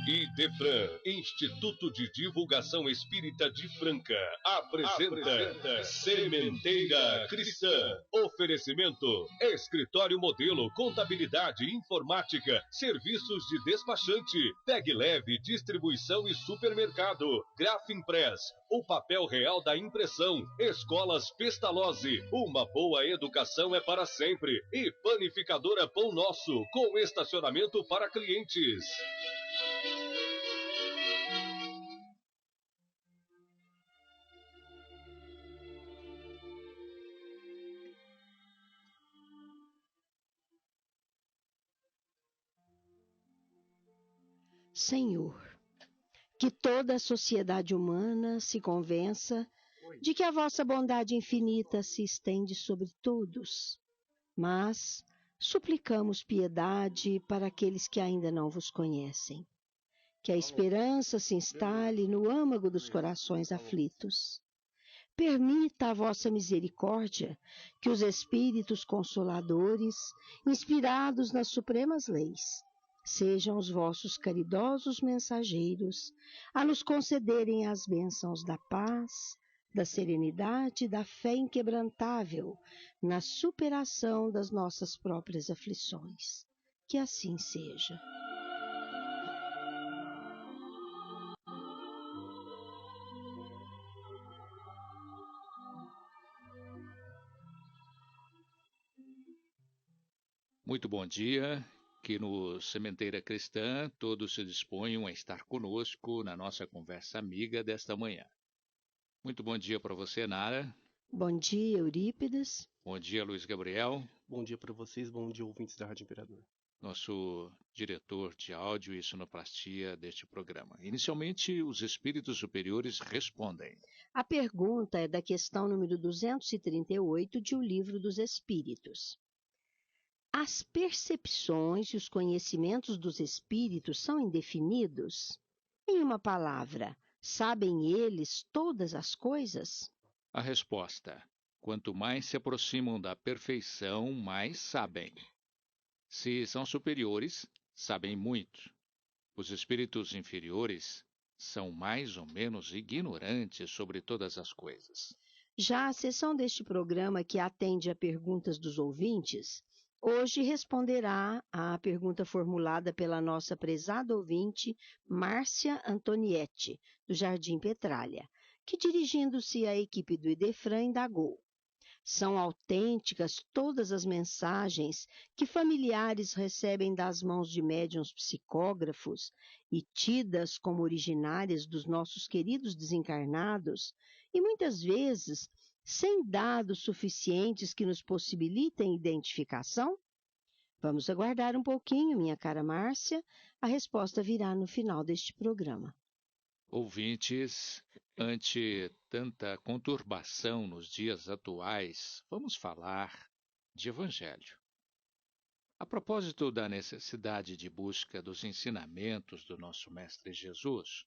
Idefran, Instituto de Divulgação Espírita de Franca, apresenta Sementeira Cristã. Oferecimento: Escritório Modelo, Contabilidade, Informática, Serviços de Despachante, Tag Leve, Distribuição e Supermercado, Grafimpress, o papel real da impressão, Escolas Pestalozzi, uma boa educação é para sempre, e Panificadora Pão Nosso, com estacionamento para clientes. Senhor, que toda a sociedade humana se convença de que a vossa bondade infinita se estende sobre todos, mas suplicamos piedade para aqueles que ainda não vos conhecem. Que a esperança se instale no âmago dos corações aflitos. Permita a vossa misericórdia que os Espíritos Consoladores, inspirados nas supremas leis, sejam os vossos caridosos mensageiros a nos concederem as bênçãos da paz, da serenidade e da fé inquebrantável na superação das nossas próprias aflições. Que assim seja. Muito bom dia, que no Sementeira Cristã todos se disponham a estar conosco na nossa conversa amiga desta manhã. Muito bom dia para você, Nara. Bom dia, Eurípides. Bom dia, Luiz Gabriel. Bom dia para vocês, bom dia, ouvintes da Rádio Imperador. Nosso diretor de áudio e sonoplastia deste programa. Inicialmente, os espíritos superiores respondem. A pergunta é da questão número 238 de O Livro dos Espíritos. As percepções e os conhecimentos dos espíritos são indefinidos? Em uma palavra, sabem eles todas as coisas? A resposta: quanto mais se aproximam da perfeição, mais sabem. Se são superiores, sabem muito. Os espíritos inferiores são mais ou menos ignorantes sobre todas as coisas. Já a sessão deste programa que atende a perguntas dos ouvintes, hoje responderá à pergunta formulada pela nossa prezada ouvinte, Márcia Antonietti, do Jardim Petralha, que, dirigindo-se à equipe do Idefran, indagou. São autênticas todas as mensagens que familiares recebem das mãos de médiuns psicógrafos e tidas como originárias dos nossos queridos desencarnados, e muitas vezes sem dados suficientes que nos possibilitem identificação? Vamos aguardar um pouquinho, minha cara Márcia, a resposta virá no final deste programa. Ouvintes, ante tanta conturbação nos dias atuais, vamos falar de Evangelho. A propósito da necessidade de busca dos ensinamentos do nosso Mestre Jesus,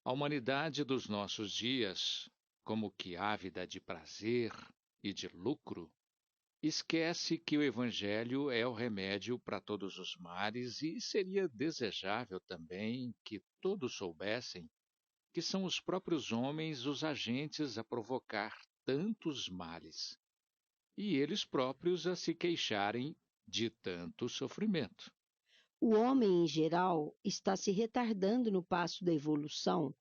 a humanidade dos nossos dias, como que ávida de prazer e de lucro, esquece que o Evangelho é o remédio para todos os males e seria desejável também que todos soubessem que são os próprios homens os agentes a provocar tantos males, e eles próprios a se queixarem de tanto sofrimento. O homem, em geral, está se retardando no passo da evolução,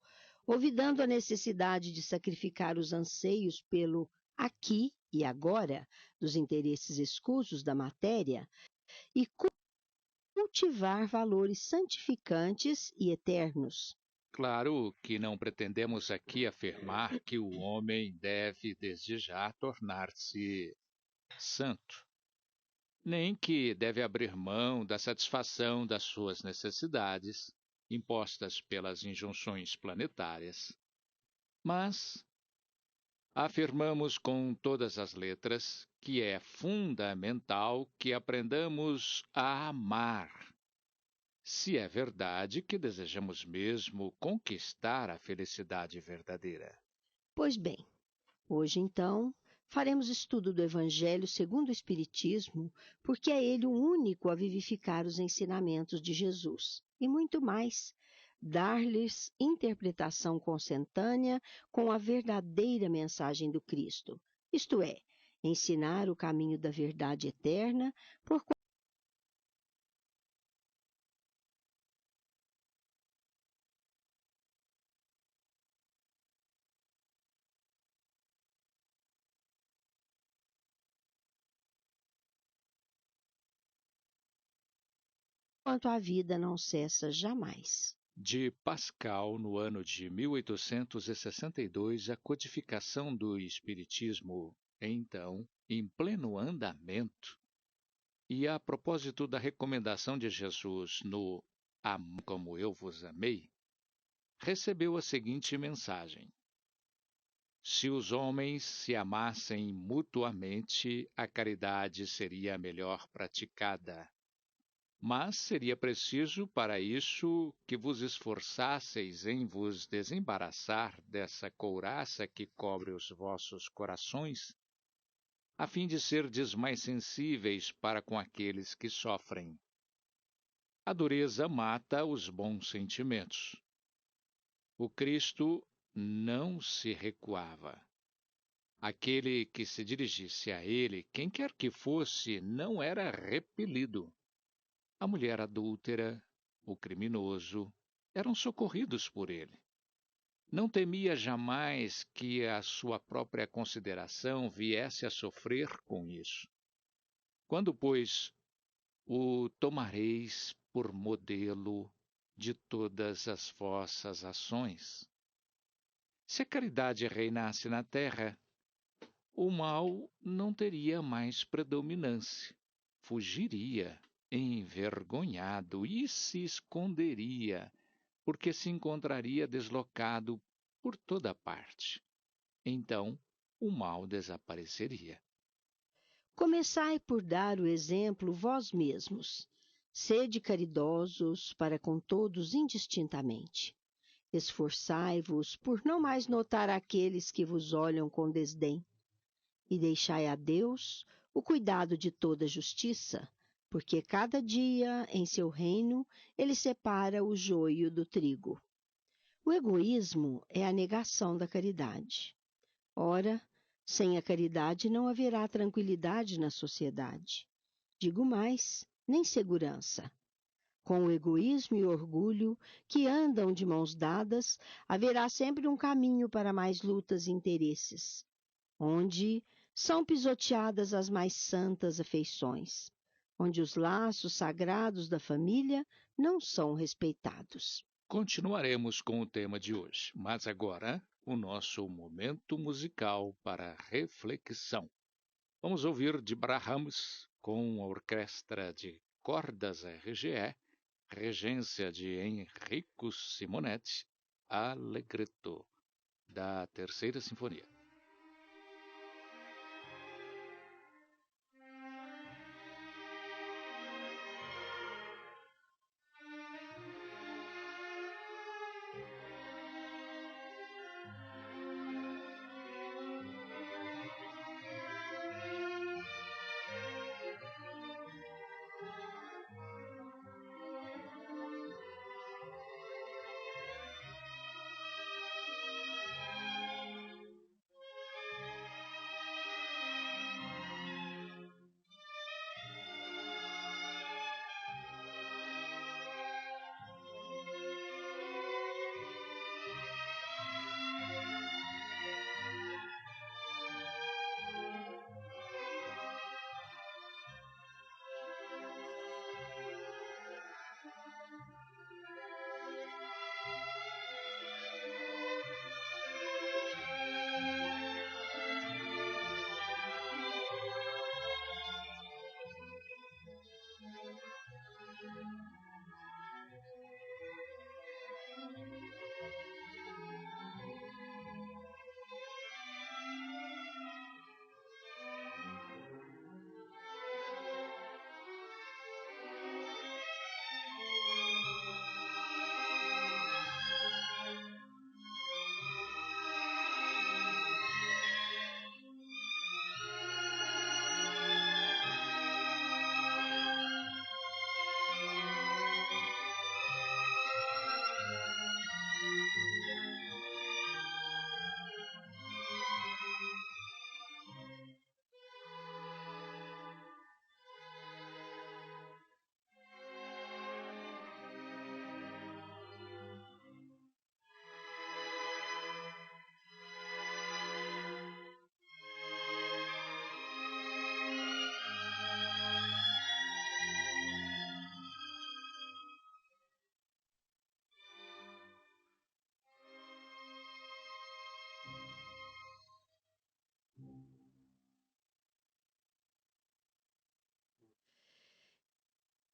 olvidando a necessidade de sacrificar os anseios pelo aqui e agora, dos interesses escusos da matéria, e cultivar valores santificantes e eternos. Claro que não pretendemos aqui afirmar que o homem deve desde já tornar-se santo, nem que deve abrir mão da satisfação das suas necessidades, impostas pelas injunções planetárias. Mas afirmamos com todas as letras que é fundamental que aprendamos a amar, se é verdade que desejamos mesmo conquistar a felicidade verdadeira. Pois bem, hoje então Faremos estudo do Evangelho segundo o Espiritismo, porque é ele o único a vivificar os ensinamentos de Jesus. E muito mais, dar-lhes interpretação consentânea com a verdadeira mensagem do Cristo, isto é, ensinar o caminho da verdade eterna, por quanto a vida não cessa jamais. De Pascal, no ano de 1862, a codificação do Espiritismo, então, em pleno andamento, e a propósito da recomendação de Jesus no Amo como eu vos amei, recebeu a seguinte mensagem: se os homens se amassem mutuamente, a caridade seria melhor praticada. Mas seria preciso, para isso, que vos esforçasseis em vos desembaraçar dessa couraça que cobre os vossos corações, a fim de serdes mais sensíveis para com aqueles que sofrem. A dureza mata os bons sentimentos. O Cristo não se recuava. Aquele que se dirigisse a ele, quem quer que fosse, não era repelido. A mulher adúltera, o criminoso, eram socorridos por ele. Não temia jamais que a sua própria consideração viesse a sofrer com isso. Quando, pois, o tomareis por modelo de todas as vossas ações? Se a caridade reinasse na terra, o mal não teria mais predominância, fugiria envergonhado e se esconderia, porque se encontraria deslocado por toda parte. Então, o mal desapareceria. Começai por dar o exemplo vós mesmos. Sede caridosos para com todos indistintamente. Esforçai-vos por não mais notar aqueles que vos olham com desdém. E deixai a Deus o cuidado de toda justiça, porque cada dia, em seu reino, ele separa o joio do trigo. O egoísmo é a negação da caridade. Ora, sem a caridade não haverá tranquilidade na sociedade. Digo mais, nem segurança. Com o egoísmo e o orgulho, que andam de mãos dadas, haverá sempre um caminho para mais lutas e interesses, onde são pisoteadas as mais santas afeições, onde os laços sagrados da família não são respeitados. Continuaremos com o tema de hoje, mas agora o nosso momento musical para reflexão. Vamos ouvir de Brahms com a Orquestra de Cordas RGE, regência de Enrico Simonetti, Allegretto, da Terceira Sinfonia.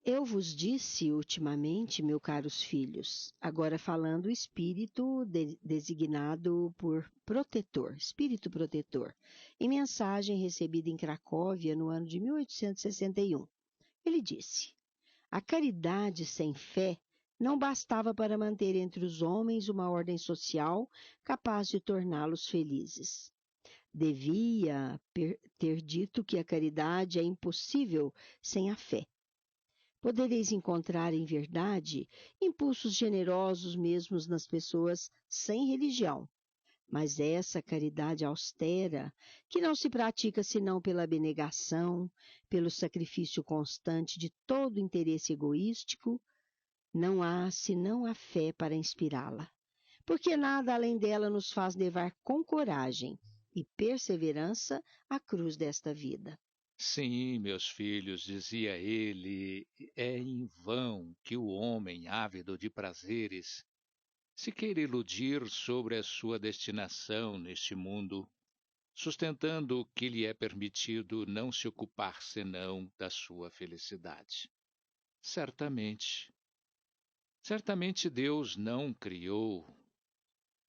Eu vos disse ultimamente, meus caros filhos, agora falando o espírito designado por protetor, espírito protetor, em mensagem recebida em Cracóvia no ano de 1861. Ele disse: a caridade sem fé não bastava para manter entre os homens uma ordem social capaz de torná-los felizes. Devia ter dito que a caridade é impossível sem a fé. Podereis encontrar, em verdade, impulsos generosos mesmo nas pessoas sem religião. Mas essa caridade austera, que não se pratica senão pela abnegação, pelo sacrifício constante de todo interesse egoístico, não há senão a fé para inspirá-la. Porque nada além dela nos faz levar com coragem e perseverança a cruz desta vida. Sim, meus filhos, dizia ele, é em vão que o homem, ávido de prazeres, se queira iludir sobre a sua destinação neste mundo, sustentando que lhe é permitido não se ocupar senão da sua felicidade. Certamente, certamente Deus não criou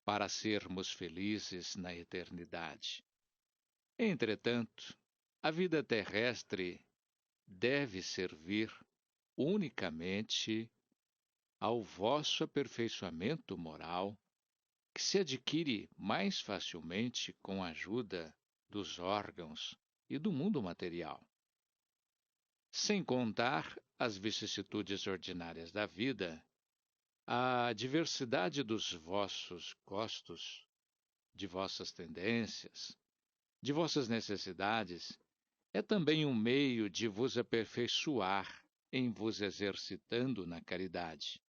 para sermos felizes na eternidade. Entretanto, a vida terrestre deve servir unicamente ao vosso aperfeiçoamento moral, que se adquire mais facilmente com a ajuda dos órgãos e do mundo material. Sem contar as vicissitudes ordinárias da vida, a diversidade dos vossos gostos, de vossas tendências, de vossas necessidades, é também um meio de vos aperfeiçoar em vos exercitando na caridade.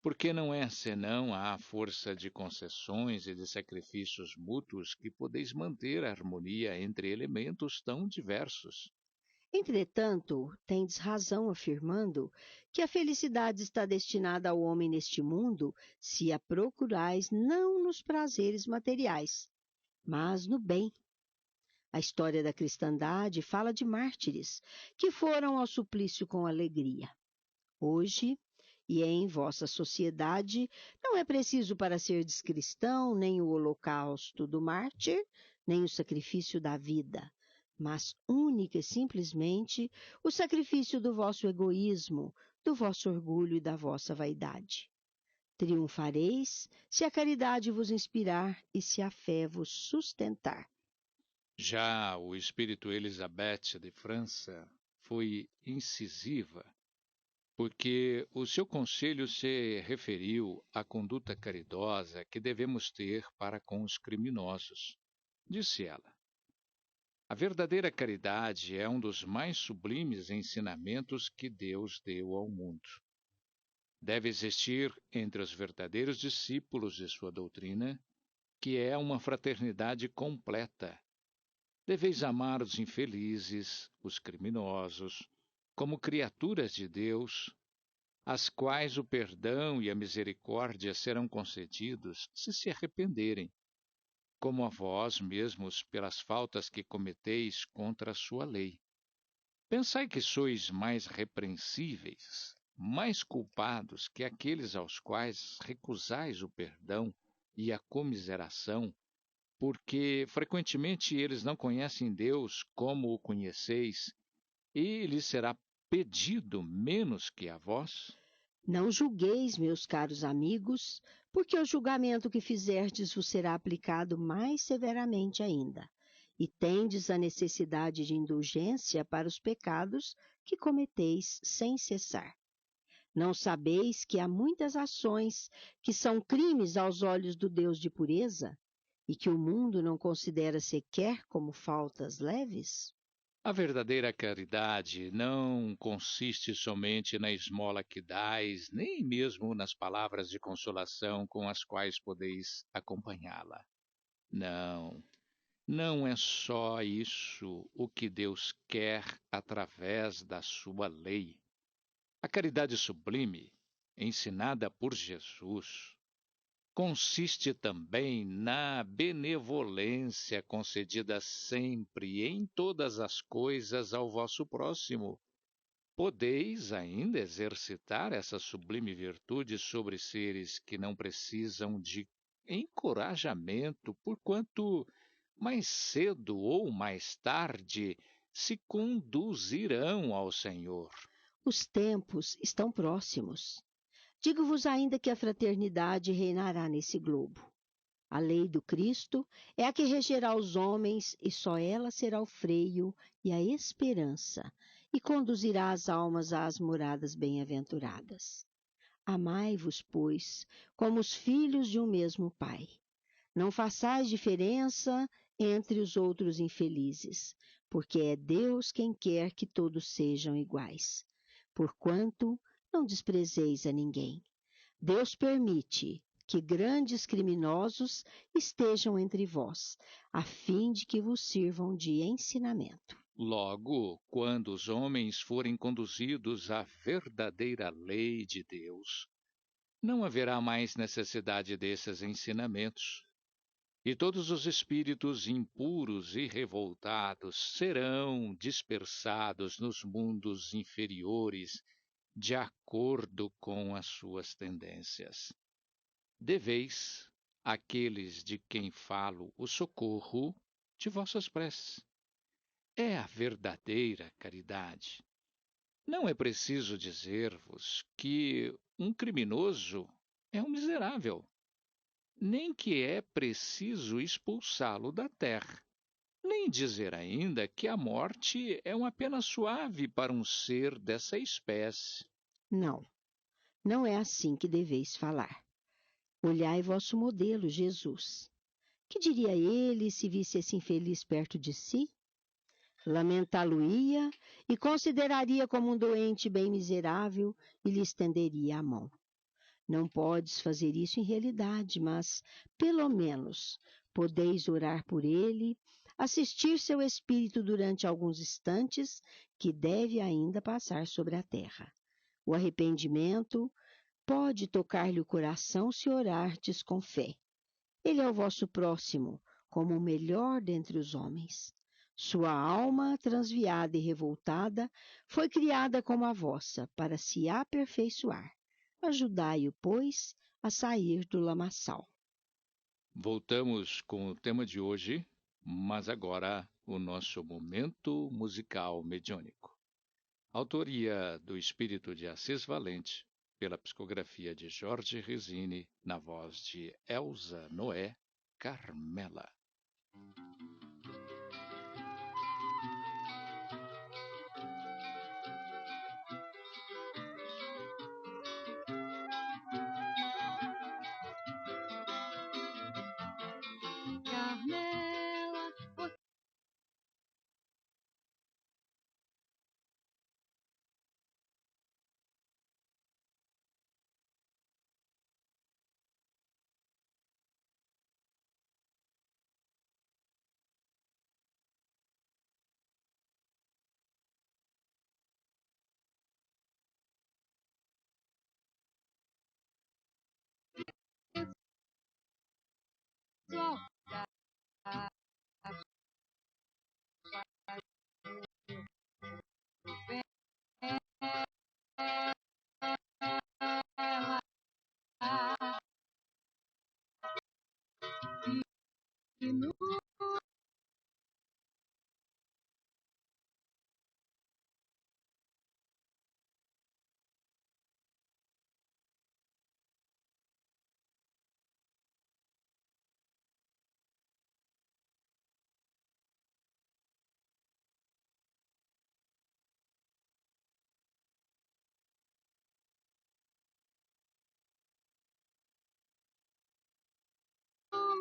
Porque não é senão à força de concessões e de sacrifícios mútuos que podeis manter a harmonia entre elementos tão diversos. Entretanto, tendes razão afirmando que a felicidade está destinada ao homem neste mundo se a procurais não nos prazeres materiais, mas no bem. A história da cristandade fala de mártires que foram ao suplício com alegria. Hoje, e em vossa sociedade, não é preciso para serdes cristão nem o holocausto do mártir, nem o sacrifício da vida, mas única e simplesmente o sacrifício do vosso egoísmo, do vosso orgulho e da vossa vaidade. Triunfareis se a caridade vos inspirar e se a fé vos sustentar. Já o espírito Elizabeth de França foi incisiva, porque o seu conselho se referiu à conduta caridosa que devemos ter para com os criminosos. Disse ela: a verdadeira caridade é um dos mais sublimes ensinamentos que Deus deu ao mundo. Deve existir entre os verdadeiros discípulos de sua doutrina, que é uma fraternidade completa. Deveis amar os infelizes, os criminosos, como criaturas de Deus, às quais o perdão e a misericórdia serão concedidos se arrependerem, como a vós mesmos pelas faltas que cometeis contra a sua lei. Pensai que sois mais repreensíveis, mais culpados que aqueles aos quais recusais o perdão e a comiseração, porque frequentemente eles não conhecem Deus como o conheceis, e lhes será pedido menos que a vós? Não julgueis, meus caros amigos, porque o julgamento que fizerdes vos será aplicado mais severamente ainda, e tendes a necessidade de indulgência para os pecados que cometeis sem cessar. Não sabeis que há muitas ações que são crimes aos olhos do Deus de pureza, e que o mundo não considera sequer como faltas leves? A verdadeira caridade não consiste somente na esmola que dais, nem mesmo nas palavras de consolação com as quais podeis acompanhá-la. Não, não é só isso o que Deus quer através da sua lei. A caridade sublime, ensinada por Jesus, consiste também na benevolência concedida sempre em todas as coisas ao vosso próximo, Podeis ainda exercitar essa sublime virtude sobre seres que não precisam de encorajamento, porquanto mais cedo ou mais tarde se conduzirão ao Senhor. Os tempos estão próximos. Digo-vos ainda que a fraternidade reinará nesse globo. A lei do Cristo é a que regerá os homens, e só ela será o freio e a esperança, e conduzirá as almas às moradas bem-aventuradas. Amai-vos, pois, como os filhos de um mesmo Pai. Não façais diferença entre os outros infelizes, porque é Deus quem quer que todos sejam iguais. Porquanto não desprezeis a ninguém. Deus permite que grandes criminosos estejam entre vós, a fim de que vos sirvam de ensinamento. Logo, quando os homens forem conduzidos à verdadeira lei de Deus, não haverá mais necessidade desses ensinamentos. E todos os espíritos impuros e revoltados serão dispersados nos mundos inferiores, de acordo com as suas tendências. Deveis, àqueles de quem falo, o socorro de vossas preces. É a verdadeira caridade. Não é preciso dizer-vos que um criminoso é um miserável, nem que é preciso expulsá-lo da terra, nem dizer ainda que a morte é uma pena suave para um ser dessa espécie. Não, não é assim que deveis falar. Olhai vosso modelo, Jesus. Que diria ele se visse esse infeliz perto de si? Lamentá-lo-ia e consideraria como um doente bem miserável e lhe estenderia a mão. Não podes fazer isso em realidade, mas, pelo menos, podeis orar por ele, assistir seu espírito durante alguns instantes, que deve ainda passar sobre a terra. O arrependimento pode tocar-lhe o coração se orardes com fé. Ele é o vosso próximo, como o melhor dentre os homens. Sua alma, transviada e revoltada, foi criada como a vossa, para se aperfeiçoar. Ajudai-o, pois, a sair do lamaçal. Voltamos com o tema de hoje, mas agora o nosso momento musical mediúnico. Autoria do Espírito de Assis Valente, pela psicografia de Jorge Resine, na voz de Elza Noé Carmela. Carmela, sua e no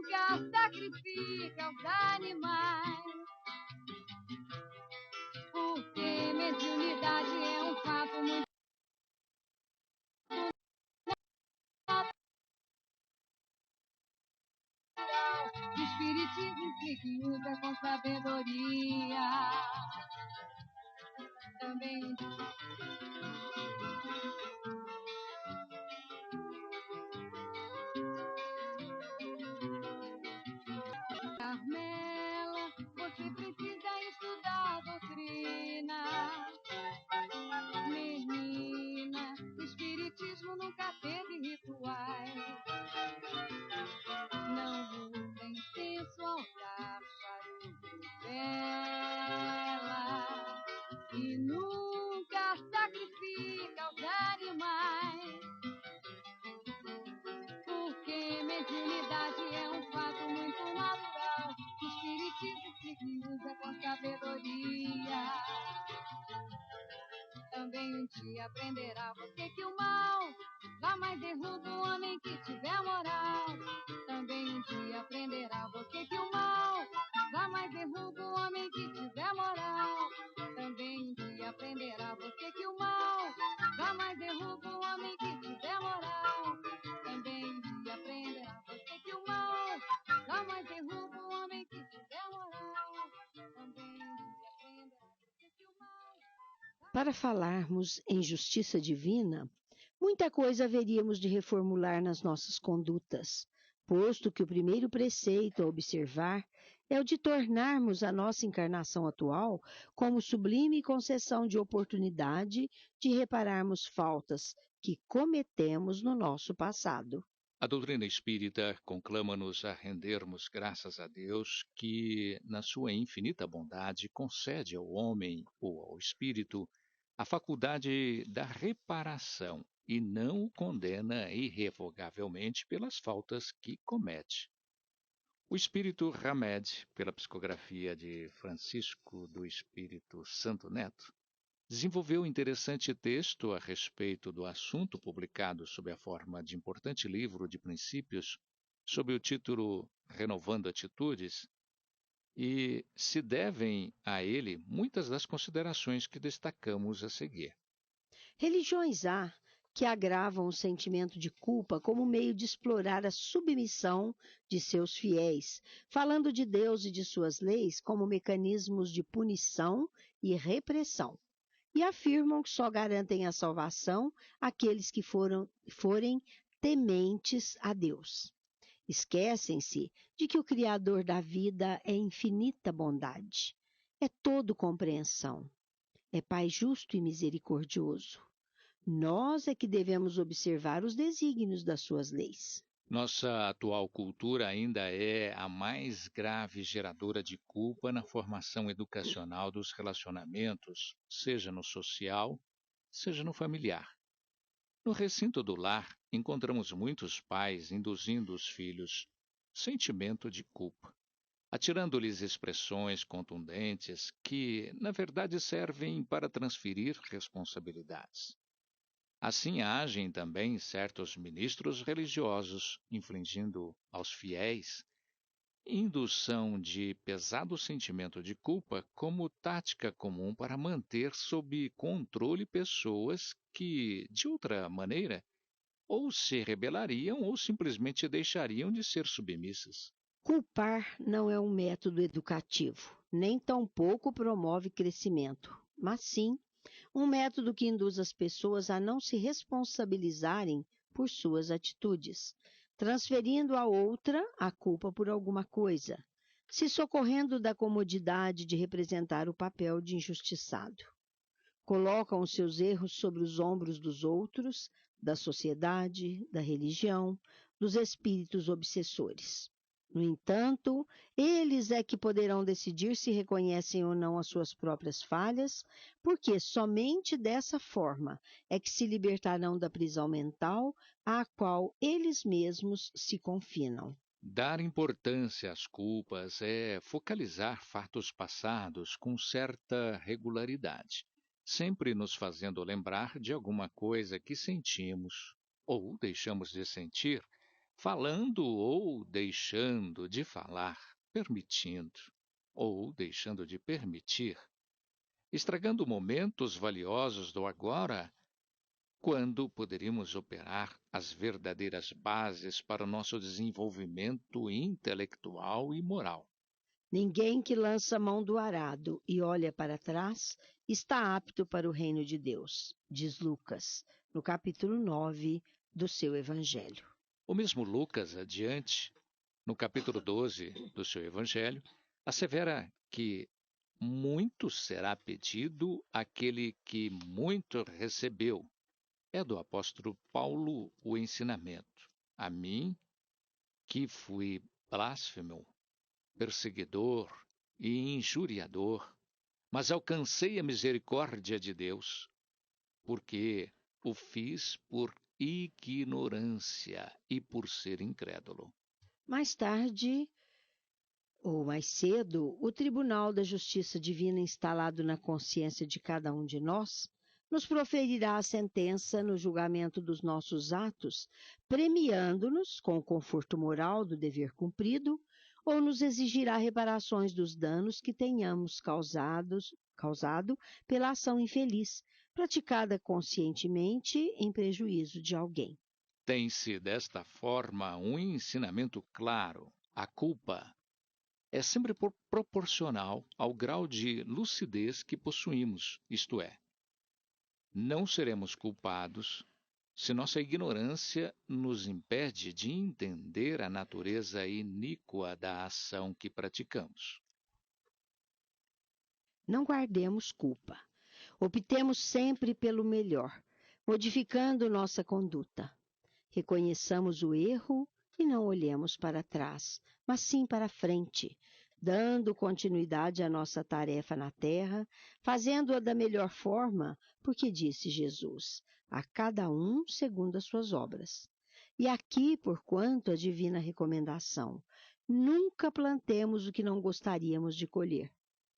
nunca sacrifica os animais, porque mediunidade é um fato muito natural. O espiritismo que usa com sabedoria. Também Carmela, você precisa estudar doutrina. dia aprenderá você que o mal jamais derruba o homem que tiver moral. Também um dia aprenderá você que o mal jamais derruba o homem que tiver moral. Também um dia aprenderá você que o mal jamais derruba o homem que tiver moral. Também um dia aprenderá você que o mal jamais derruba o homem que tiver moral. Também um dia aprenderá você que o mal... Para falarmos em justiça divina, muita coisa haveríamos de reformular nas nossas condutas, posto que o primeiro preceito a observar é o de tornarmos a nossa encarnação atual como sublime concessão de oportunidade de repararmos faltas que cometemos no nosso passado. A doutrina espírita conclama-nos a rendermos graças a Deus que, na sua infinita bondade, concede ao homem ou ao espírito a faculdade da reparação e não o condena irrevogavelmente pelas faltas que comete. O espírito Hamed, pela psicografia de Francisco do Espírito Santo Neto, desenvolveu um interessante texto a respeito do assunto, publicado sob a forma de importante livro de princípios, sob o título Renovando Atitudes, e se devem a ele muitas das considerações que destacamos a seguir. Religiões há que agravam o sentimento de culpa como meio de explorar a submissão de seus fiéis, falando de Deus e de suas leis como mecanismos de punição e repressão, e afirmam que só garantem a salvação aqueles que forem tementes a Deus. Esquecem-se de que o Criador da vida é infinita bondade, é todo compreensão, é Pai justo e misericordioso. Nós é que devemos observar os desígnios das suas leis. Nossa atual cultura ainda é a mais grave geradora de culpa na formação educacional dos relacionamentos, seja no social, seja no familiar. No recinto do lar, encontramos muitos pais induzindo os filhos sentimento de culpa, atirando-lhes expressões contundentes que, na verdade, servem para transferir responsabilidades. Assim agem também certos ministros religiosos, infligindo aos fiéis indução de pesado sentimento de culpa como tática comum para manter sob controle pessoas que, de outra maneira, ou se rebelariam ou simplesmente deixariam de ser submissas. Culpar não é um método educativo, nem tampouco promove crescimento, mas sim um método que induz as pessoas a não se responsabilizarem por suas atitudes, transferindo a outra a culpa por alguma coisa, se socorrendo da comodidade de representar o papel de injustiçado. Colocam os seus erros sobre os ombros dos outros, da sociedade, da religião, dos espíritos obsessores. No entanto, eles é que poderão decidir se reconhecem ou não as suas próprias falhas, porque somente dessa forma é que se libertarão da prisão mental à qual eles mesmos se confinam. Dar importância às culpas é focalizar fatos passados com certa regularidade, sempre nos fazendo lembrar de alguma coisa que sentimos ou deixamos de sentir, falando ou deixando de falar, permitindo ou deixando de permitir, estragando momentos valiosos do agora, quando poderíamos operar as verdadeiras bases para o nosso desenvolvimento intelectual e moral. Ninguém que lança mão do arado e olha para trás está apto para o reino de Deus, diz Lucas, no capítulo 9 do seu Evangelho. O mesmo Lucas, adiante, no capítulo 12 do seu Evangelho, assevera que muito será pedido àquele que muito recebeu. É do apóstolo Paulo o ensinamento. A mim, que fui blasfemo, perseguidor e injuriador, mas alcancei a misericórdia de Deus, porque o fiz por ignorância e por ser incrédulo. Mais tarde, ou mais cedo, o Tribunal da Justiça Divina instalado na consciência de cada um de nós nos proferirá a sentença no julgamento dos nossos atos, premiando-nos com o conforto moral do dever cumprido, ou nos exigirá reparações dos danos que tenhamos causado pela ação infeliz, praticada conscientemente em prejuízo de alguém. Tem-se desta forma um ensinamento claro. A culpa é sempre proporcional ao grau de lucidez que possuímos, isto é, não seremos culpados se nossa ignorância nos impede de entender a natureza iníqua da ação que praticamos. Não guardemos culpa. Optemos sempre pelo melhor, modificando nossa conduta. Reconheçamos o erro e não olhemos para trás, mas sim para frente, dando continuidade à nossa tarefa na terra, fazendo-a da melhor forma, porque disse Jesus, a cada um segundo as suas obras. E aqui, porquanto, a divina recomendação, nunca plantemos o que não gostaríamos de colher.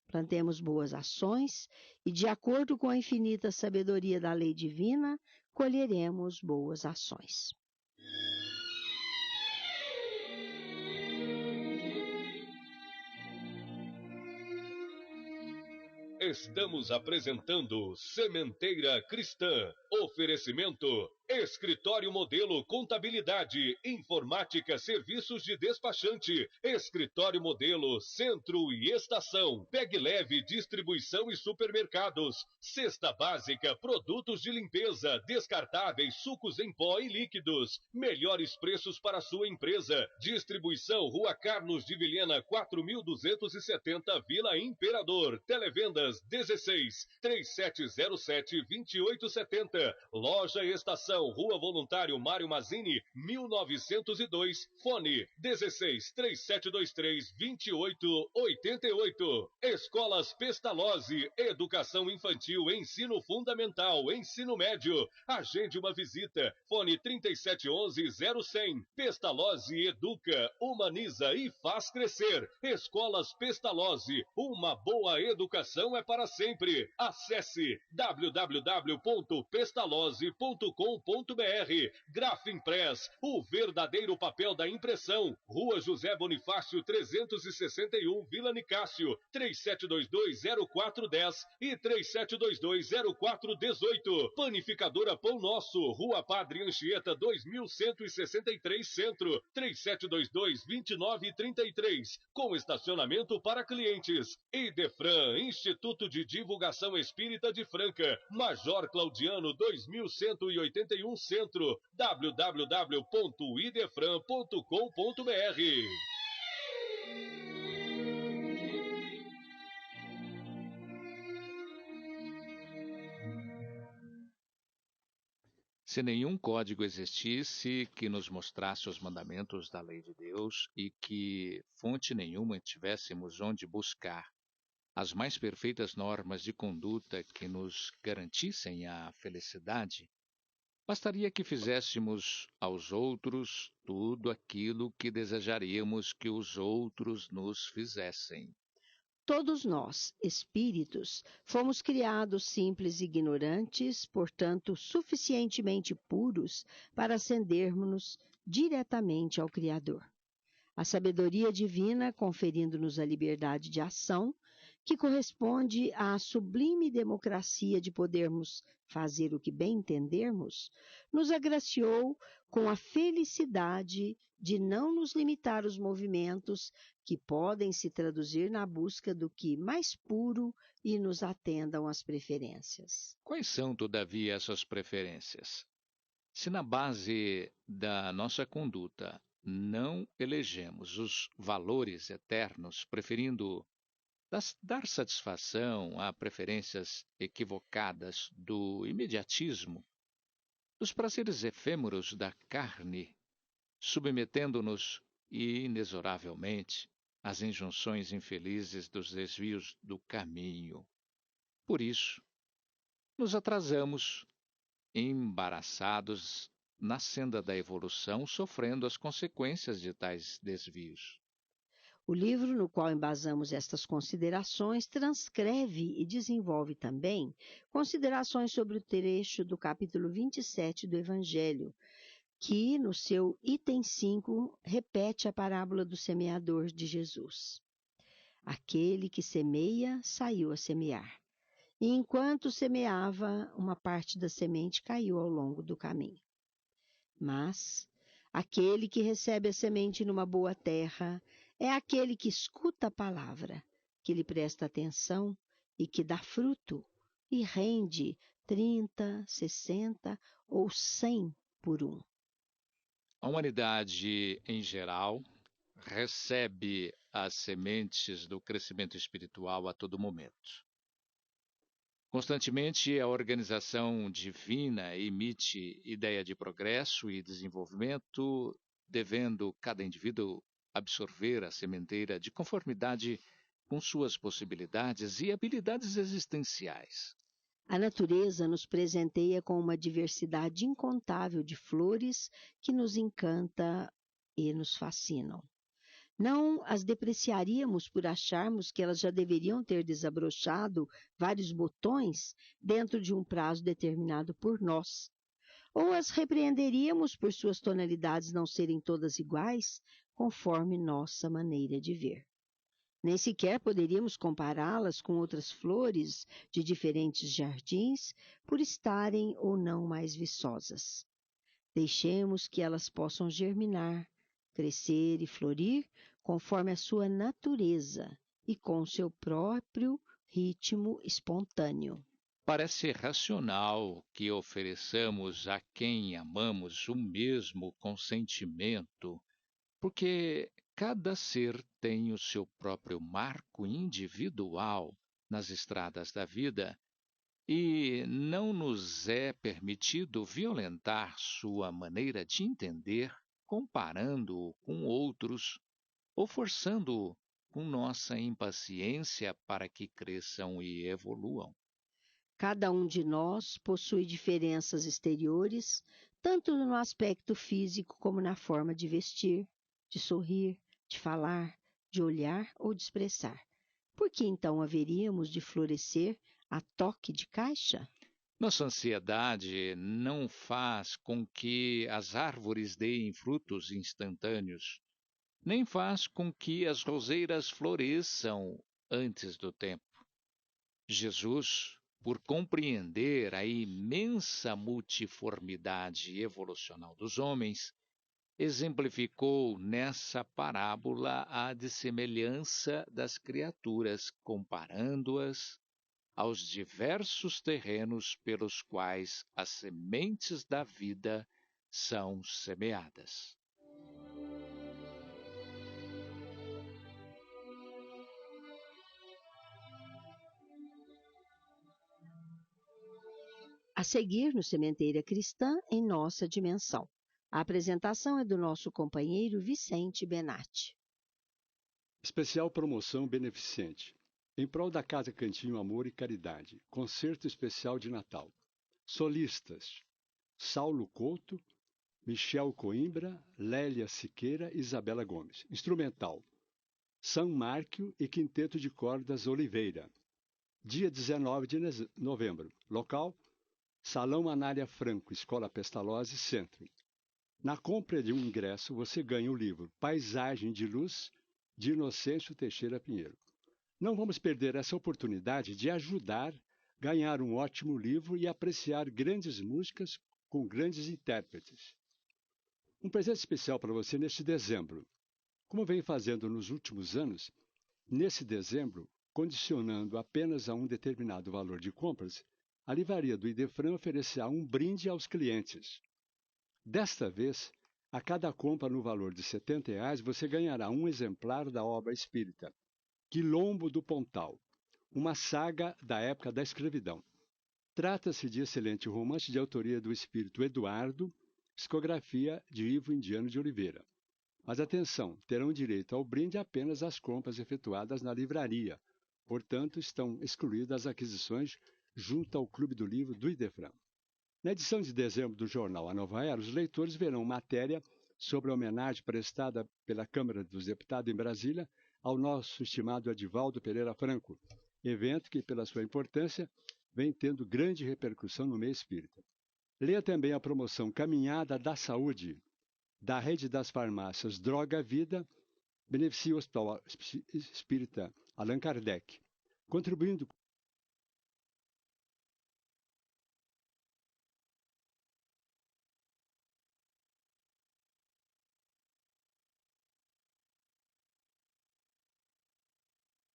Plantemos boas ações e, de acordo com a infinita sabedoria da lei divina, colheremos boas ações. Estamos apresentando Sementeira Cristã. Oferecimento: Escritório Modelo Contabilidade, Informática, Serviços de Despachante, Escritório Modelo Centro e Estação, Pegue Leve Distribuição e Supermercados, Cesta Básica, Produtos de Limpeza, Descartáveis, Sucos em Pó e Líquidos, melhores preços para sua empresa. Distribuição Rua Carlos de Vilhena 4270, Vila Imperador. Televendas 16 3707 2870. Loja Estação, Rua Voluntário Mário Mazzini, 1902, fone 16 3723 2888. Escolas Pestalozzi, Educação Infantil, Ensino Fundamental, Ensino Médio. Agende uma visita, fone 3711-0100. Pestalozzi educa, humaniza e faz crescer. Escolas Pestalozzi, uma boa educação é para sempre. Acesse www.pestalozzi.com.br. Grafimpress, o verdadeiro papel da impressão. Rua José Bonifácio 361, Vila Nicásio, 3722-0410 e 3722-0418. Panificadora Pão Nosso, Rua Padre Anchieta 2163 Centro, 3722-2933, com estacionamento para clientes. Idefran, Instituto de Divulgação Espírita de Franca, Major Claudiano 2181 Centro, www.idefran.com.br. Se nenhum código existisse que nos mostrasse os mandamentos da lei de Deus e que fonte nenhuma tivéssemos onde buscar as mais perfeitas normas de conduta que nos garantissem a felicidade, bastaria que fizéssemos aos outros tudo aquilo que desejaríamos que os outros nos fizessem. Todos nós, espíritos, fomos criados simples e ignorantes, portanto, suficientemente puros para ascendermos diretamente ao Criador. A sabedoria divina, conferindo-nos a liberdade de ação, que corresponde à sublime democracia de podermos fazer o que bem entendermos, nos agraciou com a felicidade de não nos limitar os movimentos que podem se traduzir na busca do que mais puro e nos atendam às preferências. Quais são, todavia, essas preferências? Se na base da nossa conduta não elegemos os valores eternos, preferindo dar satisfação a preferências equivocadas do imediatismo, dos prazeres efêmeros da carne, submetendo-nos inexoravelmente às injunções infelizes dos desvios do caminho. Por isso, nos atrasamos, embaraçados na senda da evolução, sofrendo as consequências de tais desvios. O livro no qual embasamos estas considerações transcreve e desenvolve também considerações sobre o trecho do capítulo 27 do Evangelho, que, no seu item 5, repete a parábola do semeador de Jesus. Aquele que semeia saiu a semear. E enquanto semeava, uma parte da semente caiu ao longo do caminho. Mas aquele que recebe a semente numa boa terra é aquele que escuta a palavra, que lhe presta atenção e que dá fruto e rende 30, 60 ou 100 por um. A humanidade, em geral, recebe as sementes do crescimento espiritual a todo momento. Constantemente, a organização divina emite ideia de progresso e desenvolvimento, devendo cada indivíduo absorver a sementeira de conformidade com suas possibilidades e habilidades existenciais. A natureza nos presenteia com uma diversidade incontável de flores que nos encanta e nos fascinam. Não as depreciaríamos por acharmos que elas já deveriam ter desabrochado vários botões dentro de um prazo determinado por nós. Ou as repreenderíamos por suas tonalidades não serem todas iguais, conforme nossa maneira de ver. Nem sequer poderíamos compará-las com outras flores de diferentes jardins por estarem ou não mais viçosas. Deixemos que elas possam germinar, crescer e florir conforme a sua natureza e com seu próprio ritmo espontâneo. Parece racional que ofereçamos a quem amamos o mesmo consentimento, porque cada ser tem o seu próprio marco individual nas estradas da vida e não nos é permitido violentar sua maneira de entender, comparando-o com outros ou forçando-o com nossa impaciência para que cresçam e evoluam. Cada um de nós possui diferenças exteriores, tanto no aspecto físico como na forma de vestir, de sorrir, de falar, de olhar ou de expressar. Por que então haveríamos de florescer a toque de caixa? Nossa ansiedade não faz com que as árvores deem frutos instantâneos, nem faz com que as roseiras floresçam antes do tempo. Jesus, por compreender a imensa multiformidade evolucional dos homens, exemplificou nessa parábola a dessemelhança das criaturas, comparando-as aos diversos terrenos pelos quais as sementes da vida são semeadas. A seguir no Sementeira Cristã em nossa dimensão. A apresentação é do nosso companheiro Vicente Benatti. Especial promoção beneficente. Em prol da Casa Cantinho Amor e Caridade. Concerto especial de Natal. Solistas: Saulo Couto, Michel Coimbra, Lélia Siqueira e Isabela Gomes. Instrumental: São Márquio e Quinteto de Cordas Oliveira. Dia 19 de novembro. Local: Salão Anália Franco, Escola Pestalozzi, Centro. Na compra de um ingresso, você ganha o livro Paisagem de Luz, de Inocêncio Teixeira Pinheiro. Não vamos perder essa oportunidade de ajudar, ganhar um ótimo livro e apreciar grandes músicas com grandes intérpretes. Um presente especial para você neste dezembro. Como vem fazendo nos últimos anos, nesse dezembro, condicionando apenas a um determinado valor de compras, a livraria do Idefran oferecerá um brinde aos clientes. Desta vez, a cada compra no valor de R$ 70, você ganhará um exemplar da obra espírita Quilombo do Pontal, uma saga da época da escravidão. Trata-se de excelente romance de autoria do espírito Eduardo, psicografia de Ivo Indiano de Oliveira. Mas atenção, terão direito ao brinde apenas as compras efetuadas na livraria, portanto estão excluídas as aquisições junto ao Clube do Livro do Idefran. Na edição de dezembro do jornal A Nova Era, os leitores verão matéria sobre a homenagem prestada pela Câmara dos Deputados em Brasília ao nosso estimado Edivaldo Pereira Franco, evento que, pela sua importância, vem tendo grande repercussão no meio espírita. Leia também a promoção Caminhada da Saúde, da rede das farmácias Droga Vida, beneficia o Hospital Espírita Allan Kardec, contribuindo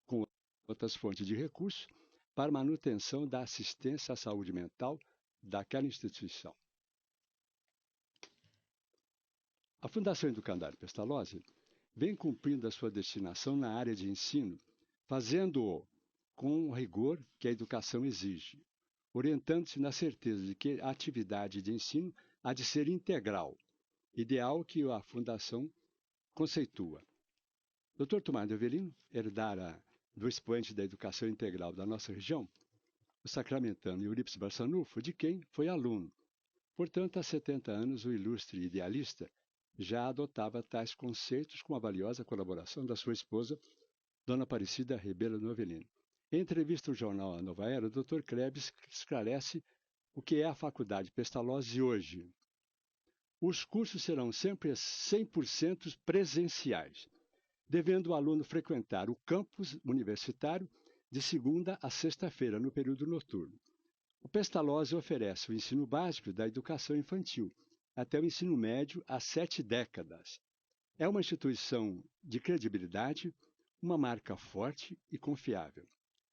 com outras fontes de recursos para a manutenção da assistência à saúde mental daquela instituição. A Fundação Educandário Pestalozzi vem cumprindo a sua destinação na área de ensino, fazendo-o com o rigor que a educação exige, orientando-se na certeza de que a atividade de ensino há de ser integral, ideal que a Fundação conceitua. Dr. Tomás de Avelino herdara do expoente da educação integral da nossa região, o sacramentano Eurípides Barçanufo, de quem foi aluno. Portanto, há 70 anos, o ilustre idealista já adotava tais conceitos com a valiosa colaboração da sua esposa, Dona Aparecida Ribeiro do Avelino. Em entrevista ao jornal A Nova Era, o Dr. Krebs esclarece o que é a Faculdade Pestalozzi hoje. Os cursos serão sempre 100% presenciais, devendo o aluno frequentar o campus universitário de segunda a sexta-feira, no período noturno. O Pestalozzi oferece o ensino básico da educação infantil, até o ensino médio há 7 décadas. É uma instituição de credibilidade, uma marca forte e confiável.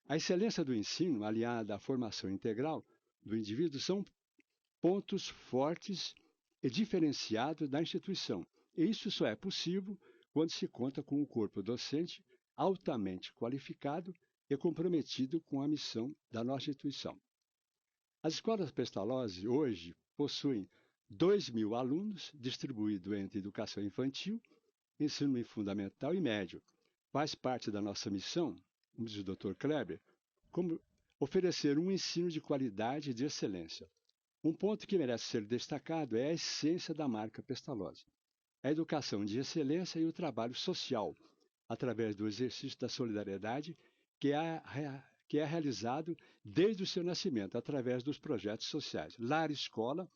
A excelência do ensino, aliada à formação integral do indivíduo, são pontos fortes e diferenciados da instituição. E isso só é possível quando se conta com um corpo docente altamente qualificado e comprometido com a missão da nossa instituição. As escolas Pestalozzi hoje possuem 2.000 alunos distribuídos entre educação infantil, ensino fundamental e médio. Faz parte da nossa missão, como diz o Dr. Kleber, como oferecer um ensino de qualidade e de excelência. Um ponto que merece ser destacado é a essência da marca Pestalozzi. A educação de excelência e o trabalho social, através do exercício da solidariedade, que é realizado desde o seu nascimento, através dos projetos sociais. Lar Escola,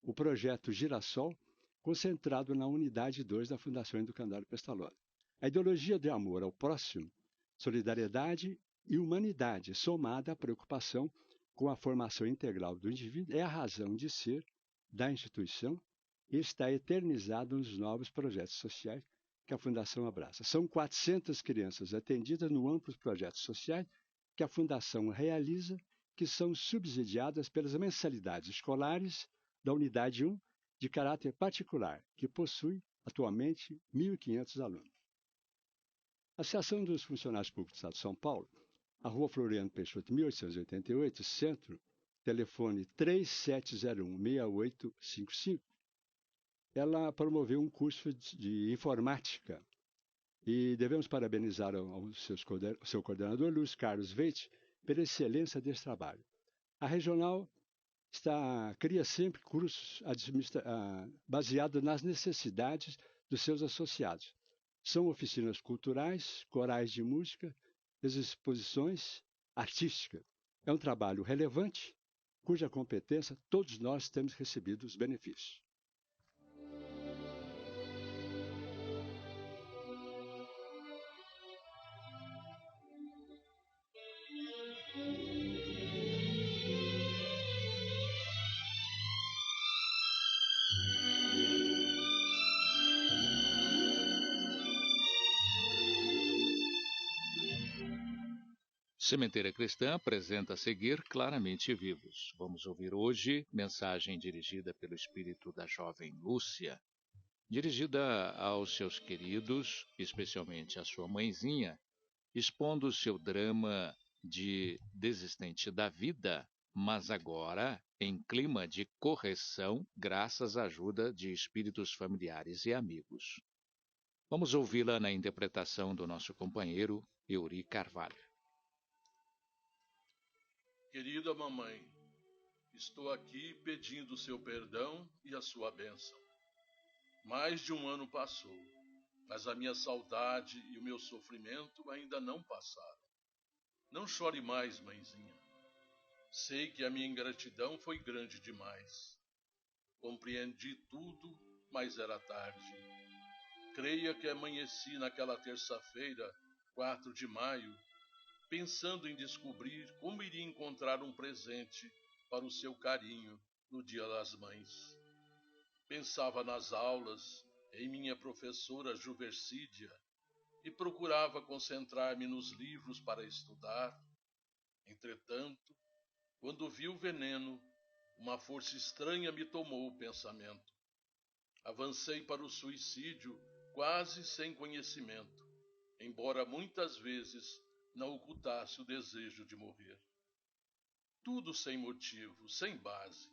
o projeto Girassol, concentrado na unidade 2 da Fundação Educandário Pestalozzi. A ideologia de amor ao próximo, solidariedade e humanidade, somada à preocupação com a formação integral do indivíduo, é a razão de ser da instituição e está eternizado nos novos projetos sociais que a Fundação abraça. São 400 crianças atendidas no amplos projetos sociais que a Fundação realiza, que são subsidiadas pelas mensalidades escolares da Unidade 1, de caráter particular, que possui atualmente 1.500 alunos. A Associação dos Funcionários Públicos do Estado de São Paulo, a Rua Floriano Peixoto, 1888, Centro, telefone 3701-6855, ela promoveu um curso de informática e devemos parabenizar o seu coordenador, Luiz Carlos Veit, pela excelência desse trabalho. A regional cria sempre cursos baseados nas necessidades dos seus associados. São oficinas culturais, corais de música, exposições artísticas. É um trabalho relevante, cuja competência todos nós temos recebido os benefícios. Sementeira Cristã apresenta a seguir Claramente Vivos. Vamos ouvir hoje mensagem dirigida pelo espírito da jovem Lúcia, dirigida aos seus queridos, especialmente à sua mãezinha, expondo seu drama de desistente da vida, mas agora em clima de correção, graças à ajuda de espíritos familiares e amigos. Vamos ouvi-la na interpretação do nosso companheiro Euri Carvalho. Querida mamãe, estou aqui pedindo seu perdão e a sua bênção. Mais de um ano passou. mas a minha saudade e o meu sofrimento ainda não passaram. Não chore mais, mãezinha. Sei que a minha ingratidão foi grande demais. Compreendi tudo, mas era tarde. Creia que amanheci naquela terça-feira, 4 de maio, pensando em descobrir como iria encontrar um presente para o seu carinho no Dia das Mães. Pensava nas aulas, em minha professora Juversídia, e procurava concentrar-me nos livros para estudar. Entretanto, quando vi o veneno, uma força estranha me tomou o pensamento. Avancei para o suicídio quase sem conhecimento, embora muitas vezes não ocultasse o desejo de morrer. Tudo sem motivo, sem base.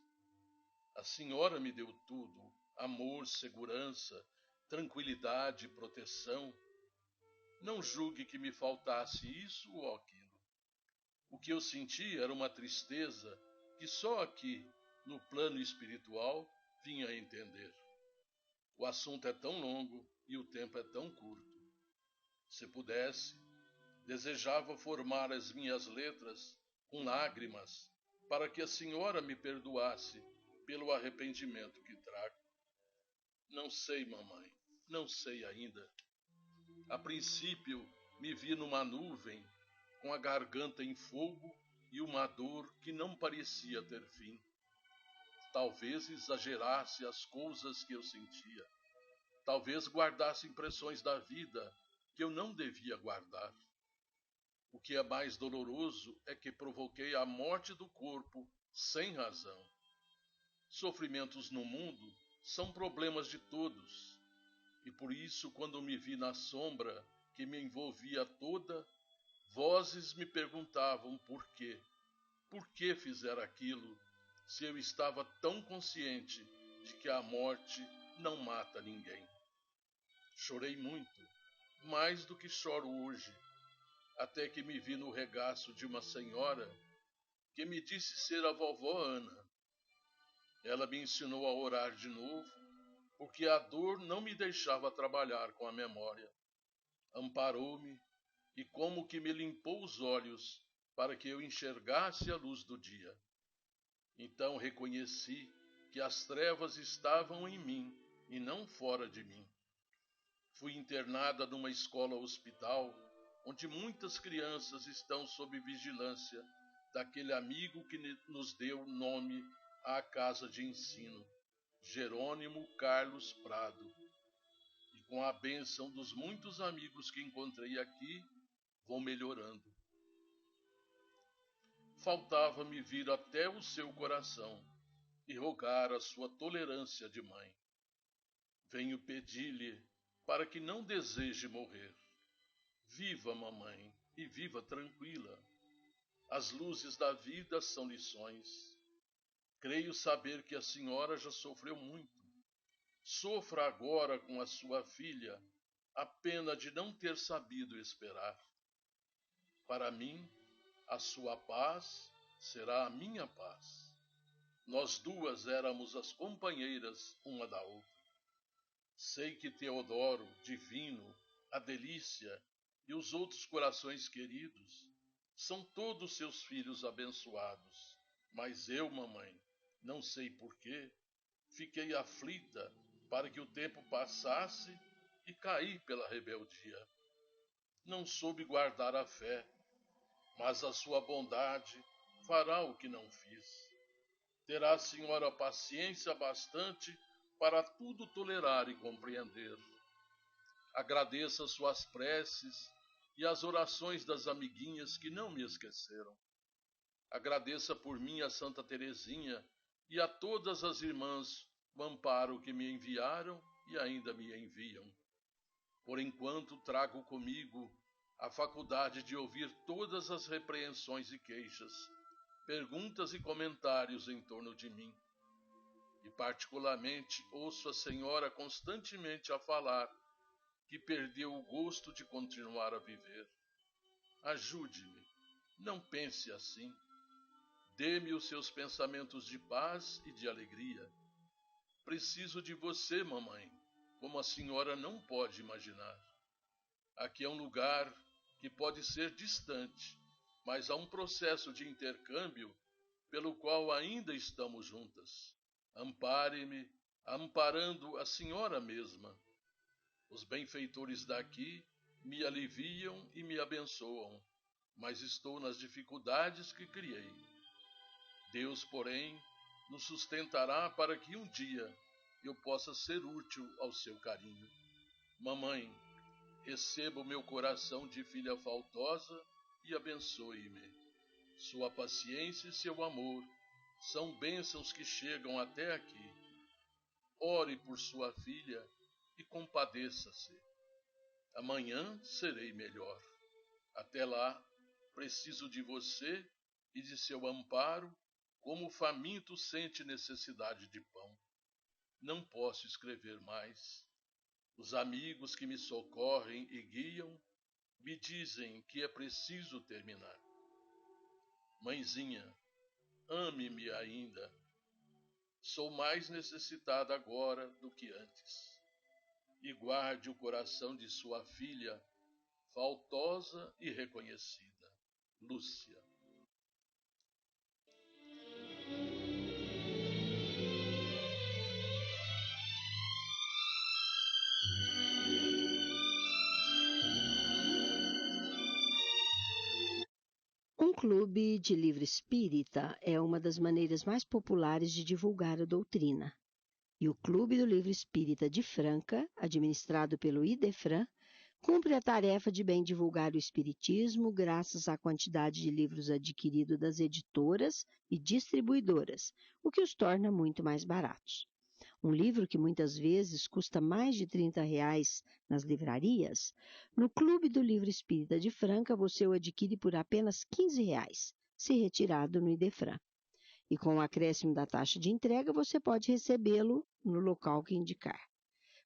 A senhora me deu tudo: amor, segurança, tranquilidade, proteção. Não julgue que me faltasse isso ou aquilo. O que eu senti era uma tristeza que só aqui, no plano espiritual, vinha a entender. O assunto é tão longo e o tempo é tão curto. Se pudesse, desejava formar as minhas letras com lágrimas para que a senhora me perdoasse pelo arrependimento que trago. Não sei, mamãe, não sei ainda. A princípio, me vi numa nuvem, com a garganta em fogo e uma dor que não parecia ter fim. Talvez exagerasse as coisas que eu sentia. Talvez guardasse impressões da vida que eu não devia guardar. O que é mais doloroso é que provoquei a morte do corpo sem razão. Sofrimentos no mundo são problemas de todos, e por isso, quando me vi na sombra que me envolvia toda, vozes me perguntavam por quê. Por que fizer aquilo, se eu estava tão consciente de que a morte não mata ninguém? Chorei muito, mais do que choro hoje, até que me vi no regaço de uma senhora que me disse ser a vovó Ana. Ela me ensinou a orar de novo, porque a dor não me deixava trabalhar com a memória. Amparou-me e como que me limpou os olhos para que eu enxergasse a luz do dia. Então reconheci que as trevas estavam em mim e não fora de mim. Fui internada numa escola-hospital, onde muitas crianças estão sob vigilância daquele amigo que nos deu nome à casa de ensino, Jerônimo Carlos Prado. E com a bênção dos muitos amigos que encontrei aqui, vou melhorando. Faltava-me vir até o seu coração e rogar a sua tolerância de mãe. Venho pedir-lhe para que não deseje morrer. Viva, mamãe, e viva tranquila. As luzes da vida são lições. Creio saber que a senhora já sofreu muito. Sofra agora com a sua filha a pena de não ter sabido esperar. Para mim, a sua paz será a minha paz. Nós duas éramos as companheiras uma da outra. Sei que Teodoro, Divino, a Delícia e os outros corações queridos são todos seus filhos abençoados. Mas eu, mamãe, não sei porquê, fiquei aflita para que o tempo passasse e caí pela rebeldia. Não soube guardar a fé, mas a sua bondade fará o que não fiz. Terá a senhora paciência bastante para tudo tolerar e compreender. Agradeça suas preces e as orações das amiguinhas que não me esqueceram. Agradeça por mim a Santa Teresinha e a todas as irmãs o amparo que me enviaram e ainda me enviam. Por enquanto trago comigo a faculdade de ouvir todas as repreensões e queixas, perguntas e comentários em torno de mim. E particularmente ouço a senhora constantemente a falar que perdeu o gosto de continuar a viver. Ajude-me, não pense assim. Dê-me os seus pensamentos de paz e de alegria. Preciso de você, mamãe, como a senhora não pode imaginar. Aqui é um lugar que pode ser distante, mas há um processo de intercâmbio pelo qual ainda estamos juntas. Ampare-me, amparando a senhora mesma. Os benfeitores daqui me aliviam e me abençoam, mas estou nas dificuldades que criei. Deus, porém, nos sustentará para que um dia eu possa ser útil ao seu carinho. Mamãe, receba o meu coração de filha faltosa e abençoe-me. Sua paciência e seu amor são bênçãos que chegam até aqui. Ore por sua filha e compadeça-se. Amanhã serei melhor. Até lá, preciso de você e de seu amparo, como o faminto sente necessidade de pão. Não posso escrever mais. Os amigos que me socorrem e guiam me dizem que é preciso terminar. Mãezinha, ame-me ainda. Sou mais necessitada agora do que antes. E guarde o coração de sua filha, faltosa e reconhecida, Lúcia. Um clube de livro espírita é uma das maneiras mais populares de divulgar a doutrina. E o Clube do Livro Espírita de Franca, administrado pelo Idefran, cumpre a tarefa de bem divulgar o espiritismo graças à quantidade de livros adquiridos das editoras e distribuidoras, o que os torna muito mais baratos. Um livro que muitas vezes custa mais de R$ 30 nas livrarias, no Clube do Livro Espírita de Franca você o adquire por apenas R$ 15, se retirado no Idefran. E com o acréscimo da taxa de entrega, você pode recebê-lo no local que indicar.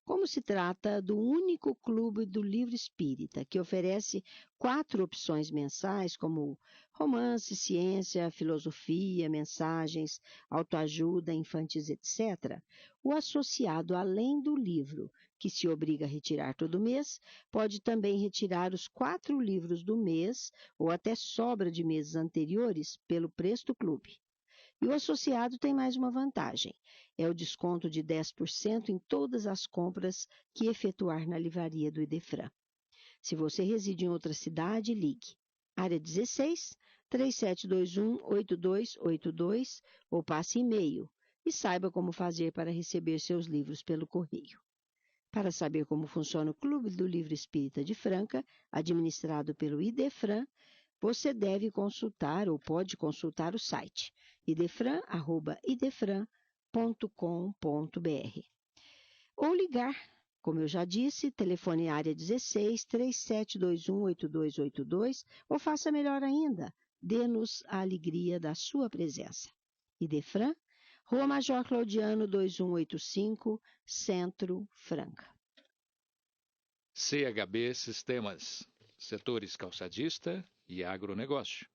Como se trata do único clube do livro espírita que oferece 4 opções mensais, como romance, ciência, filosofia, mensagens, autoajuda, infantis, etc., o associado, além do livro, que se obriga a retirar todo mês, pode também retirar os 4 livros do mês ou até sobra de meses anteriores pelo preço do clube. E o associado tem mais uma vantagem, é o desconto de 10% em todas as compras que efetuar na livraria do Idefran. Se você reside em outra cidade, ligue. Área 16, 3721-8282 ou passe e-mail e saiba como fazer para receber seus livros pelo correio. Para saber como funciona o Clube do Livro Espírita de Franca, administrado pelo Idefran, você deve consultar ou pode consultar o site idefran.com.br ou ligar, como eu já disse, telefone área 16 3721-8282 ou faça melhor ainda, dê-nos a alegria da sua presença. Idefran, Rua Major Claudiano 2185, Centro, Franca. CHB Sistemas, setores calçadista e agronegócio.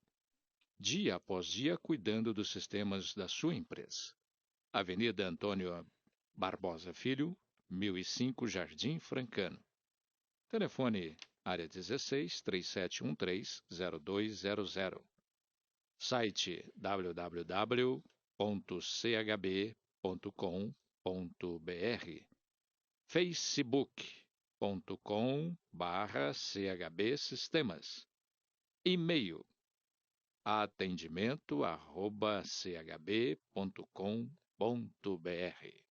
Dia após dia cuidando dos sistemas da sua empresa. Avenida Antônio Barbosa Filho, 1005, Jardim Francano. Telefone área 16 3713-0200. Site www.chb.com.br. facebook.com/CHB Sistemas. E-mail atendimento@chb.com.br.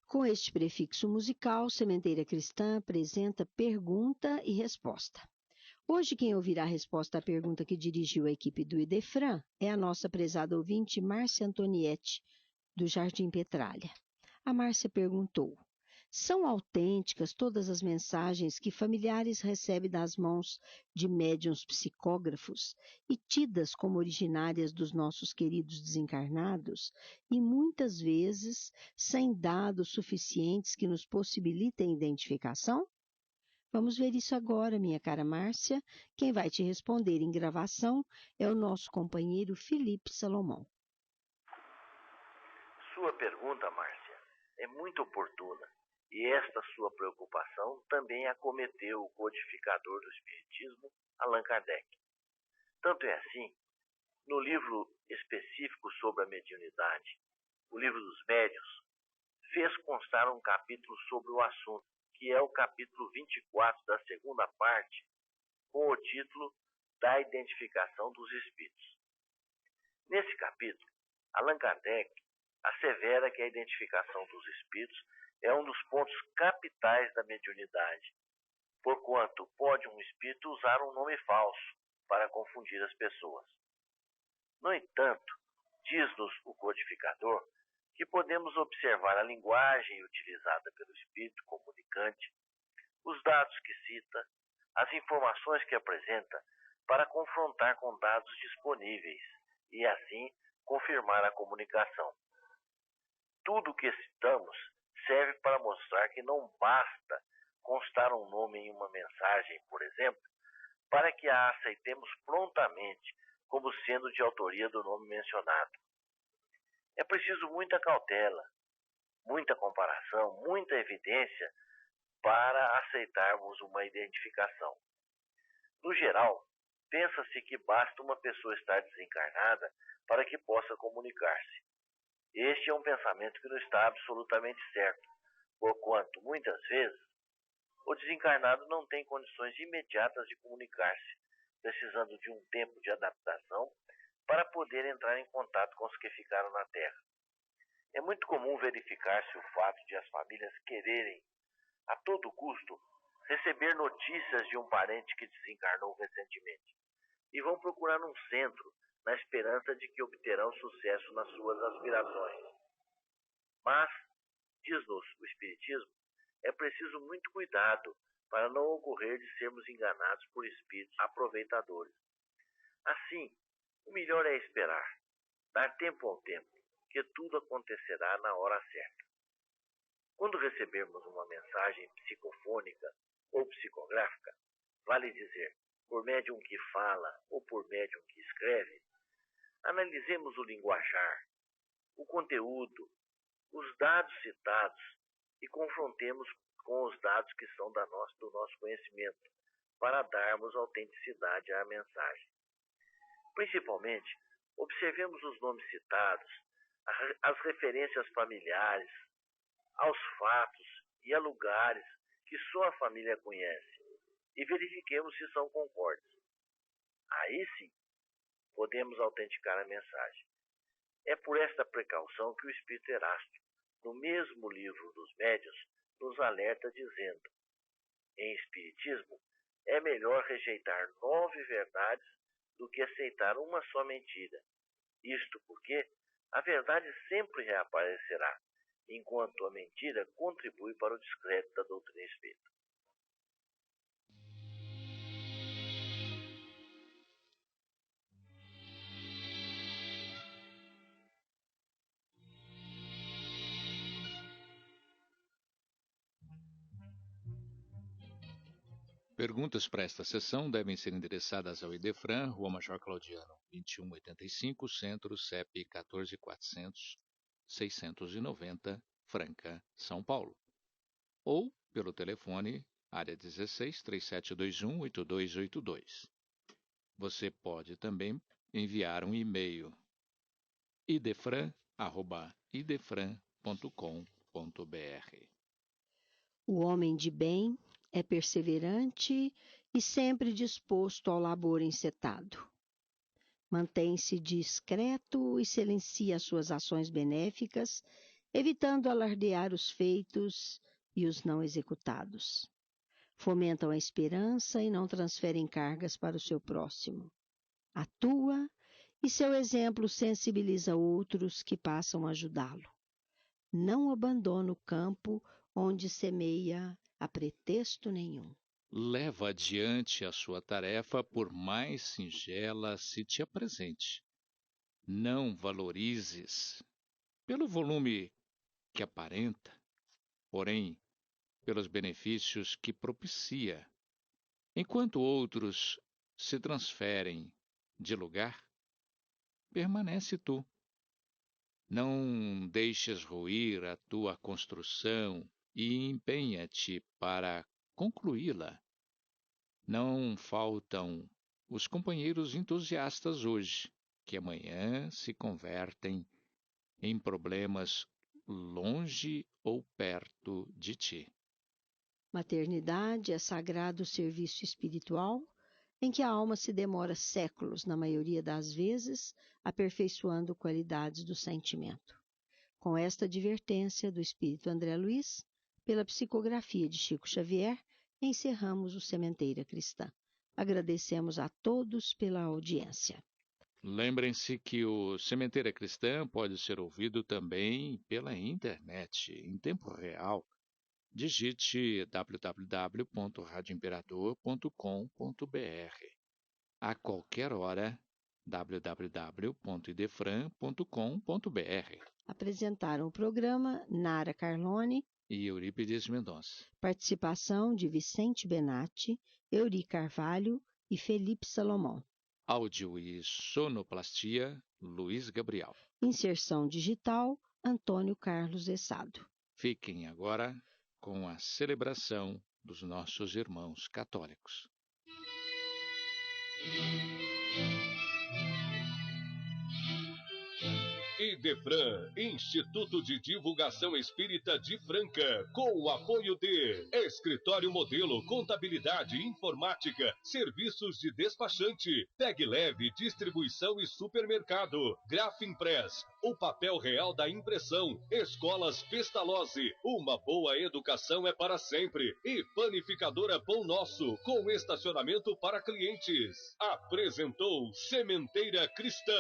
Com este prefixo musical, Sementeira Cristã apresenta pergunta e resposta. Hoje quem ouvirá a resposta à pergunta que dirigiu a equipe do Idefran é a nossa prezada ouvinte Márcia Antonietti, do Jardim Petralha. A Márcia perguntou: São autênticas todas as mensagens que familiares recebem das mãos de médiuns psicógrafos e tidas como originárias dos nossos queridos desencarnados, e muitas vezes sem dados suficientes que nos possibilitem identificação? Vamos ver isso agora, minha cara Márcia. Quem vai te responder em gravação é o nosso companheiro Felipe Salomão. Sua pergunta, Márcia, é muito oportuna. E esta sua preocupação também acometeu o codificador do Espiritismo, Allan Kardec. Tanto é assim, no livro específico sobre a mediunidade, o Livro dos Médiuns, fez constar um capítulo sobre o assunto, que é o capítulo 24 da segunda parte, com o título da identificação dos espíritos. Nesse capítulo, Allan Kardec assevera que a identificação dos espíritos é um dos pontos capitais da mediunidade, porquanto pode um espírito usar um nome falso para confundir as pessoas. No entanto, diz-nos o codificador que podemos observar a linguagem utilizada pelo espírito comunicante, os dados que cita, as informações que apresenta, para confrontar com dados disponíveis e, assim, confirmar a comunicação. Tudo o que citamos serve para mostrar que não basta constar um nome em uma mensagem, por exemplo, para que a aceitemos prontamente como sendo de autoria do nome mencionado. É preciso muita cautela, muita comparação, muita evidência para aceitarmos uma identificação. No geral, pensa-se que basta uma pessoa estar desencarnada para que possa comunicar-se. Este é um pensamento que não está absolutamente certo, porquanto, muitas vezes, o desencarnado não tem condições imediatas de comunicar-se, precisando de um tempo de adaptação para poder entrar em contato com os que ficaram na Terra. É muito comum verificar-se o fato de as famílias quererem, a todo custo, receber notícias de um parente que desencarnou recentemente e vão procurar um centro na esperança de que obterão sucesso nas suas aspirações. Mas, diz-nos o Espiritismo, é preciso muito cuidado para não ocorrer de sermos enganados por espíritos aproveitadores. Assim, o melhor é esperar, dar tempo ao tempo, que tudo acontecerá na hora certa. Quando recebermos uma mensagem psicofônica ou psicográfica, vale dizer, por médium que fala ou por médium que escreve, analisemos o linguajar, o conteúdo, os dados citados e confrontemos com os dados que são do nosso conhecimento, para darmos autenticidade à mensagem. Principalmente, observemos os nomes citados, as referências familiares, aos fatos e a lugares que só a família conhece e verifiquemos se são concordes. Aí sim, podemos autenticar a mensagem. É por esta precaução que o Espírito Erasto, no mesmo livro dos Médiuns, nos alerta dizendo: em Espiritismo, é melhor rejeitar 9 verdades do que aceitar uma só mentira. Isto porque a verdade sempre reaparecerá, enquanto a mentira contribui para o descrédito da doutrina espírita. Perguntas para esta sessão devem ser endereçadas ao Idefran, Rua Major Claudiano, 2185, Centro, CEP 14400-690, Franca, São Paulo. Ou pelo telefone, área 16 3721-8282. Você pode também enviar um e-mail, idefran@idefran.com.br. O homem de bem é perseverante e sempre disposto ao labor encetado. Mantém-se discreto e silencia suas ações benéficas, evitando alardear os feitos e os não executados. Fomentam a esperança e não transferem cargas para o seu próximo. Atua e seu exemplo sensibiliza outros que passam a ajudá-lo. Não abandona o campo onde semeia a pretexto nenhum. Leva adiante a sua tarefa, por mais singela se te apresente. Não valorizes pelo volume que aparenta, porém pelos benefícios que propicia. Enquanto outros se transferem de lugar, permanece tu. Não deixes ruir a tua construção e empenha-te para concluí-la. Não faltam os companheiros entusiastas hoje, que amanhã se convertem em problemas longe ou perto de ti. Maternidade é sagrado serviço espiritual em que a alma se demora séculos, na maioria das vezes, aperfeiçoando qualidades do sentimento. Com esta advertência do espírito André Luiz, pela psicografia de Chico Xavier, encerramos o Sementeira Cristã. Agradecemos a todos pela audiência. Lembrem-se que o Sementeira Cristã pode ser ouvido também pela internet, em tempo real. Digite www.radioimperador.com.br. A qualquer hora, www.idefran.com.br. Apresentaram o programa Nara Carlone E Eurípides Mendonça. Participação de Vicente Benatti, Euri Carvalho e Felipe Salomão. Áudio e sonoplastia, Luiz Gabriel. Inserção digital, Antônio Carlos Essado. Fiquem agora com a celebração dos nossos irmãos católicos. Idefran, Instituto de Divulgação Espírita de Franca, com o apoio de Escritório Modelo, Contabilidade, Informática, Serviços de Despachante, Tag Leve, Distribuição e Supermercado, Grafimpress, o papel real da impressão, Escolas Pestalozzi, uma boa educação é para sempre, e Panificadora Pão Nosso, com estacionamento para clientes. Apresentou Sementeira Cristã.